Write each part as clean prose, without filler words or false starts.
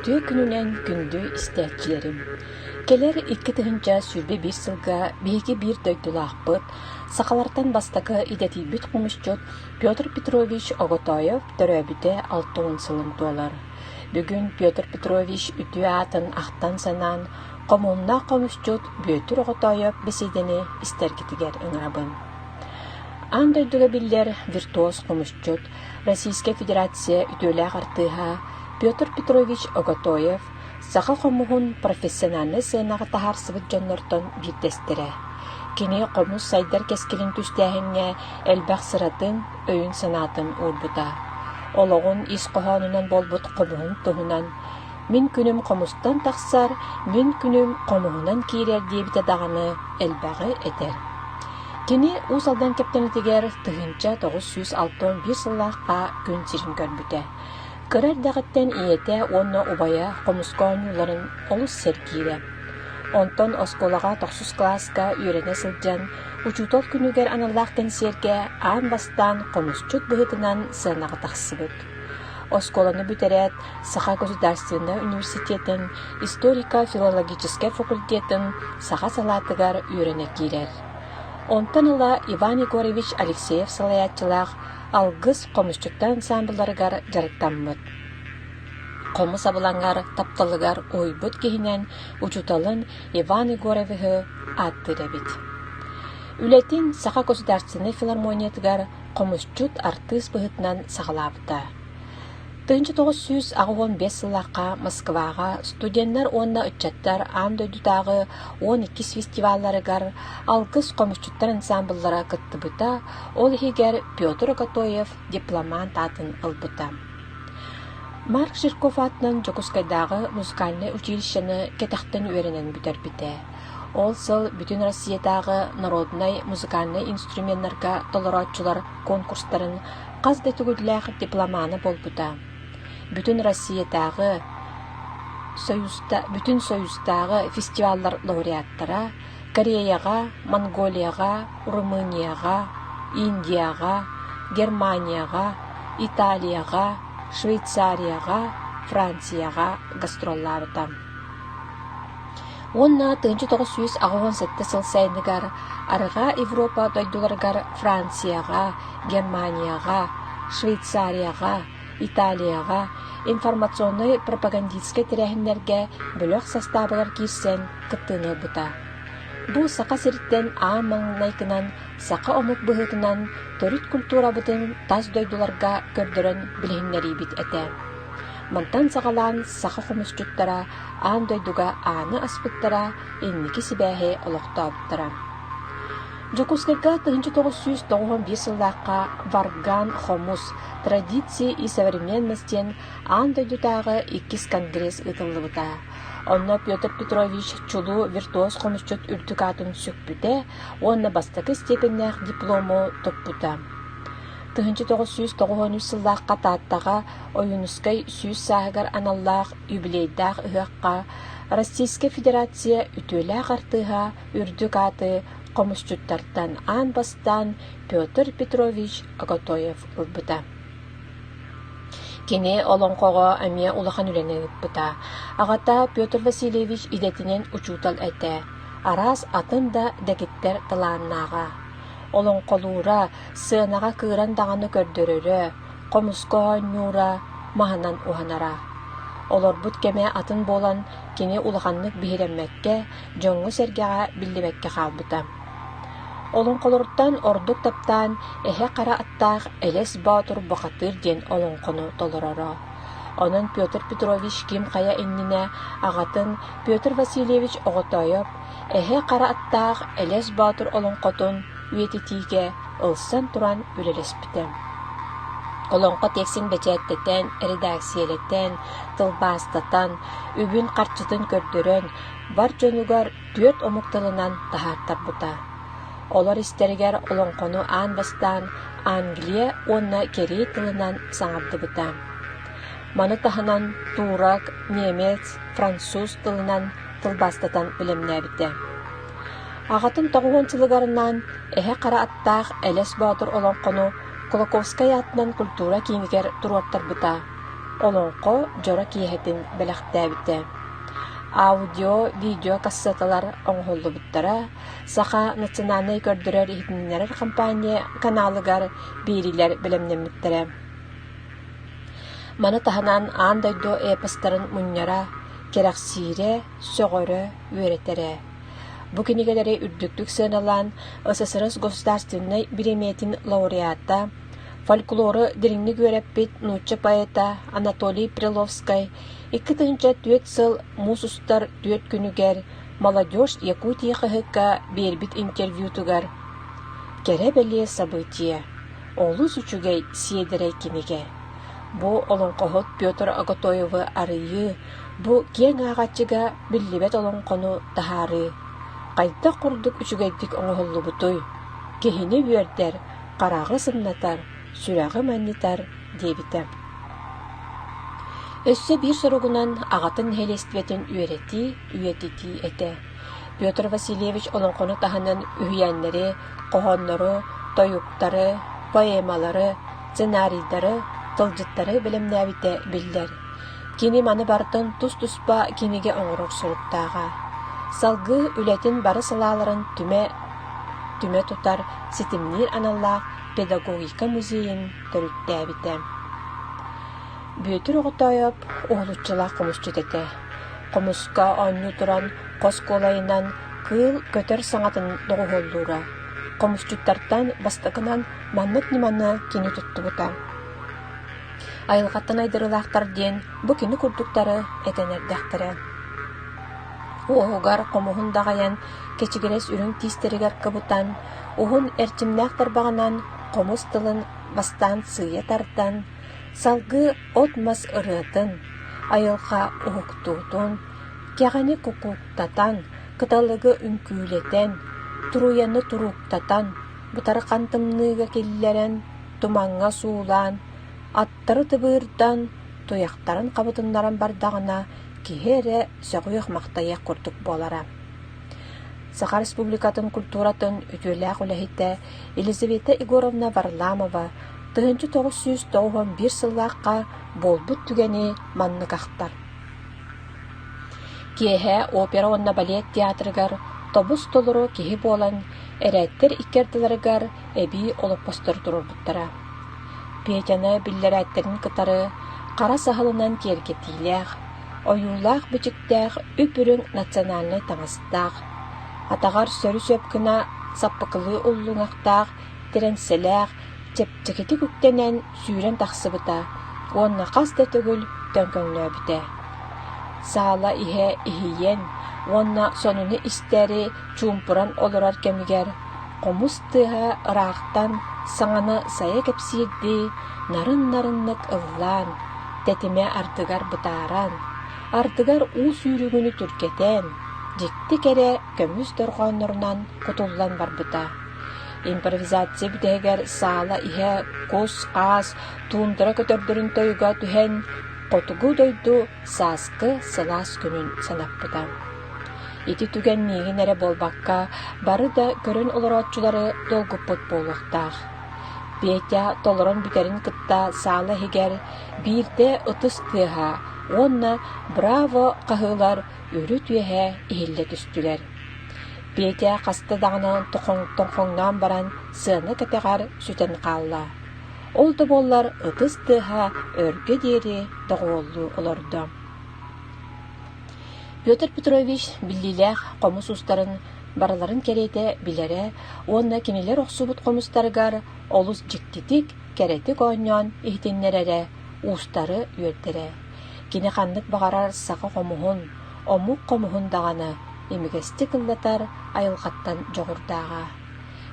Үтүө күнүнен күндү истәчилерим. Келер 2 тыһынча сүрбе 1 сылга биһиги биир дойдулаахпыт, сакалартан бастакы идетийбит хомусчут Бүөтүр Петрович Оготоев төрөбүтэ 6 сылым туолар. Бүгүн Петр Петрович үтүө атын ахтан санаан Хомуһуннаах хомусчут Бүөтүр Оҕотоойоп бэсиэдэтэ истергитигер ыңарабын. Ан дойдула биллер виртуоз хомусчут Российская Федерация үтүөлээх артыыһа Петр Петрович Оготоев саха хомуһун профессиональный сыынага тахарсыбыт дьоннортон биирдэстерэ. Кини хомус сайдар кескилин түстээһиҥҥэ элбэх сыратын өйүн санаатын уурбута. Ологун ис кохоонунан болбут хомуһун туһунан. Мин күнүм хомустан тахсар, мин күнүм хомуһунан киирэр диэбитэ даҕаны элбэҕи этэр. Кини Ust-Aldan кептенитигер тыһынча 961 сыллаахха күн сирин көрбүтэ. Кырар дагыттан иете онно убая хомускоонюларын олус сергире. Онтон осколага 9 класска үйрәнә сылдьан, учутол күнүгер аналлаахтан серге аан бастан хомусчут быһытынан сыанага тахсыбыт. Осколаны бүтерет Саха государственный университетін, историко-филологический факультетін Саха салатыгар үйрәнә кирер. Онтон ыла Иван Егорович Алексеев салаятчылах алгыс хомусчуттан ансамбларыгар жарыктаммыт. Хомус абылаңар тапталыгар ойбут киһинен учуталын Иван Егоровихы аттырабит. Үлетин Саха государственный филармониятыгар хомусчут артыс быһытынан сагалабыта. 1915 сыллакка Москвага студенттер онна үтчаттар ан дойдутагы 12 фестивалларыгар алгыс хомусчуттар ансамбллара кыттыбыта, ол хигер Петр Оготоев дипломант атын ылбыта. Марк Жирков атынан Жокускайдагы музыкальный училищені кетахтан үйренен бүтербите. Ол сыл бүтүн Россиядагы народный музыкальный инструменттарга толоротчулар конкурстарын казда түгүдлээх дипломаны болбута. Бүтүн Россиядагы бүтүн союздагы фестиваллар лауреаттара Кореяга, Монголияга, Румынияга, Индияга, Германияга, Италияга, Швейцарияга, Францияга гастролларыта. Онна 1997 сыл сайыныгар арыга Европа дойдуларгар Францияга, Германияга, Швейцарияга, Италияга информационный пропагандистский тирәһиннәргә бөлөк составылар кирсен кыттыны бута. Бу сака сериттен аамаңнайкынан сака омук быһытынан төрүт культура бутын тас дойдуларга көрдөрөн билһиннәри бит эте. Мантан сагалан сака хомусчуттара аан дойдуга ааны аспыттара инники сибэһи олохтооптара. Жокускайга 1991 сыллаакка варган хомус традиции и современностен аан дойдутагы 2 конгресс ытыллыбыта. Онна Петр Петрович чулу виртуоз хомусчут үрдүк атын сөкпүтэ, онна бастакы степеннэх диплому топпута. 1993 сыллаакка тааттага ойунускай сүүс саагар аналлаах юбилейдаах ыһыакка Российская Федерация үтүөлээх артыыһа үрдүк аты хомусчуттартан аан бастан Петр Петрович Оготоев ылбыта. Кини олонкого амия улахан үлэнэгиппыта. Агата Петр Васильевич идетинен учутал эте. Арас атын да дэгиттер талааннаага. Олонколуура сыанага кыыран даганы көрдөрөрө, комуско нюра маханан уханара. Олорбут кеме атын болан кини улаханнык биһиреммекке, жоңгу сергега биллибекке хаалбыта. Олонколорттан ордук таптан эхе кара аттаах элес баатур бакатыр ден олонкону толороро. Онон Петр Петрович ким кая иннине агатын Петр Васильевич Оготоев эһэ кара аттаах элес Бүөтүр олоңкотун үетитиге ылсан туран үлелеспите. Олоңко тексин бечеттетен, редакциялеттен, тылбастатан, үбүн карчытын көрдөрөн, бар жонугар түөт омукталынан тахаттар бута. Олар истергер олоңкону аан бастан Англия онна керей тылынан саңарды бута. Маны тахынан турак, немец, француз тылынан тылбастатан билемнәбите. Агатын тоғуон сылыгарынан эһэ кара аттаах элес Бүөтүр олоңкону Колоковская атынан культура кийинигер туруаттар бута. Олоңко жора киэхетин белэхтээбите. Аудио, видео кассеталар оңhollu буттара, саха национальный көрдөрөр ихтиннерер компания каналыгар биирилер билемнеммиттере. Маны таханан аан дойду эпостарын муньяра, керахсире, сөгөрө, үөретере. Бу кинигелери үрдүктүк сыналан СССР государственной премиятин лауреата, фольклоры диринник үөреппит нучча поэта Анатолий Приловскай 2004 сыл мусустар түөт күнүгер молодежь Якутия хыһыкка бербит интервью тугар. Кере белие событие. Олус учугай сиедерей киниге. Бу олоңкохот Петр Оготоевы арыйы, бу кең агачыга биллибет олоңкону тахары. Кайта курдук үчүгайдик оңоллу бутуй. Кехини үөрдер, карагы сымнатар, сүрагы маннитар дебите. Өссө бир соругунан агатын хелестибетин үетити эте. Петр Васильевич олоңкону таханын үһүйәннери, кохоннору, тойуктары, поэмалары, сценарийдары, тылжыттары билемнәбите биллер. Кини маны бартын тус-туспа киниге оңорок суруктаага. Салгы үлетин бары салааларын түме тутар ситимнир аналлаах педагогика музейин төрүттәбите. Бүөтүр Оҕотоойоп оҕолуччулаах хомусчут эте. Хомуска онну туран косколайынан кыл көтөр саңатын доҕоһоллуура. Хомусчуттартан бастакынан маннык-ниманы кини туттубута. Айылгаттан айдырылаахтар диэн бу кини курдуктары этенердэхтэрэ. Уоһугар Хомуһундагайан кечигерес үрүн тиистеригер кыбутан, уһун эрчимнээхтар баганан хомус тылын бастаан сыйа тартан, салгы отмас ырыатын, айылха уһуктуутун, кэҕэни кукуктатан, кыталыгы үңкүүлетен, туруяны туруктатан, бутары хантымныыга киллерен, тумаңҥа суулаан, аттары тыбыырдан, туяхтарын кабытыннаран бардагына киһере сөҕүөх мактайа курдук буолара. Саха Республикатын культуратын үтүөлээх үлэһитэ Елизавета Егоровна Варламова 1991 сыллаакка болбут түгэни манныкахтар. Киэһэ опера онна балет театрыгар тобус толору киһи буолан эрэттер иккертыларыгар эби олоппостор турурбуттара. Петяны биллерэттерин кытары кара сахалынан киэргетиилээх, оюлаах бичиктээх үпүрүн национальный таңастаах, атагар сөрү сөпкүна саппыкылыы уллуңактаах, теренселээх, чепчекети күктенен сүүрен тахсыбыта, уонна хаста төгүл төнкөңнөөбүтэ. Саала иһэ иһийен, уонна сонуну истери чуумпуран олорар кемигер, хомустыыһа ыраахтан саҥаны сайа кепсиирди, нарын-нарыннык ыллаан, тетиме артыгар бытааран, артыгар уу сүүрүгүнү түркетен, жикти кере көмүс доргооннорунан кутуллан барбыта. Импровизация бүтэһигэр саала иһэ кус, аас, туумдара көтөрдөрүн тойуга түһэн, котугу дойду сааскы сылаас күнүн санаппыта. Ити түген нигин эре болбакка бары да көрөн олоротчулары долгуппут болуктаах. Петя толорон бүтерин кытта саала хигер биирде ытыс тыаһа, онна браво каһыылар үрү түэһэ иһиллэ түстүлэр. Петя хаста дагынан тоңхоңнан баран сыаны катагар сүтен калла. Ол да боллар ытыс тыаһа өргө диэри доголлу олордо. Петр Петрович биллилээх хомус устарын бараларын керете билере, онна кинилер охсубут хомустарыгар олус жиктитик керетик оонньоон ихтиннерере устары үөрдере. кини ханнык багарар сака хомуһун, омук хомуһун даганы, эмигести кыллатар айылгаттан жогурдаага.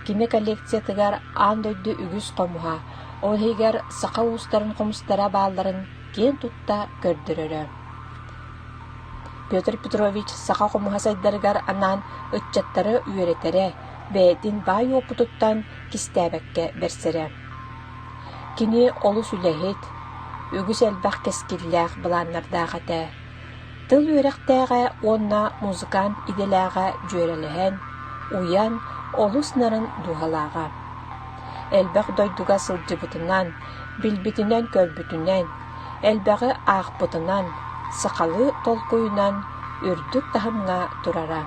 Кими коллекциятыгар аан дойду үгүс хомуһа, ол хигер сака уустарын хомустара бааларын киен тутта көрдүрөрө. Петр Петрович сака хомуһа сайдарыгар анан ытчаттары үйөретере, бээтин бай опутуттан кистээбекке берсере. Кини олу сүлэхит, үгүс элбах кескиллээх былааннардаагата. Тыл үөрехтээгэ уонна музыкант иделээгэ дьүөрэлэһэн, уян олус нарын дуһалаага. Элбэх дойдуга сылдьыбытынан, билбитинэн көлбүтүнэн, элбэҕи аахпытынан, сакалы толкуйунан үрдүк таһымҥа турара.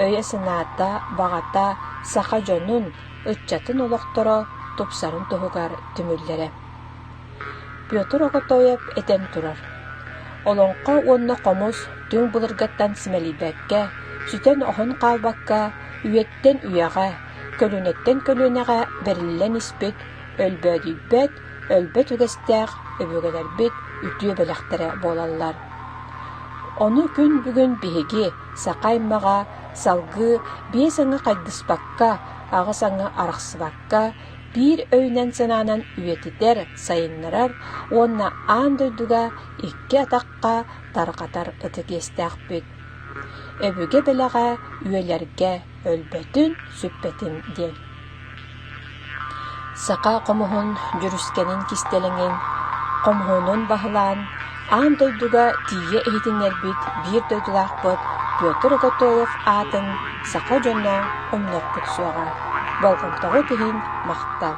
Өйө сынаата, багата, саха дьонун, ытчатын олохторо тупсарын туһугар түмүллэре. Бүөтүр Оҕотоойоп этен турар. Олоңко уонна хомус түң былыргаттан симэлийбэкке, сүтэн оһон хаалбакка, үйэттен үйэҕэ, көлүнэттен көлүнэҕэ бериллэн испит, өлбөөдүйбэт, өлбөт үгэстээх, өбүгэлэрбит, үтүө бэлэхтэрэ буолаллар. Ону күн бүгүн биһиги, сакаймаға, салгы, бие саңа хайдыспакка, ағы саңа арахсыбакка, биир өйнен сананан үйетитер, сайыннарар, уонна аан дойдуга икки атаққа тарқатар ытыгестээхпит. Өбүге белэҕэ, үйелерге өлбөтүн, сүппетин диэн. Сака хомуһун жүрүскенин кистелеңин, хомуһунун баһылаан, аан дойдуга тиийэ иһитиннэрбит биир дойдулаахпыт Бүөтүр Оҕотоойоп аатын сака дьонно омнорпут суоҕа. Болгомтоҕу тиһин махтал.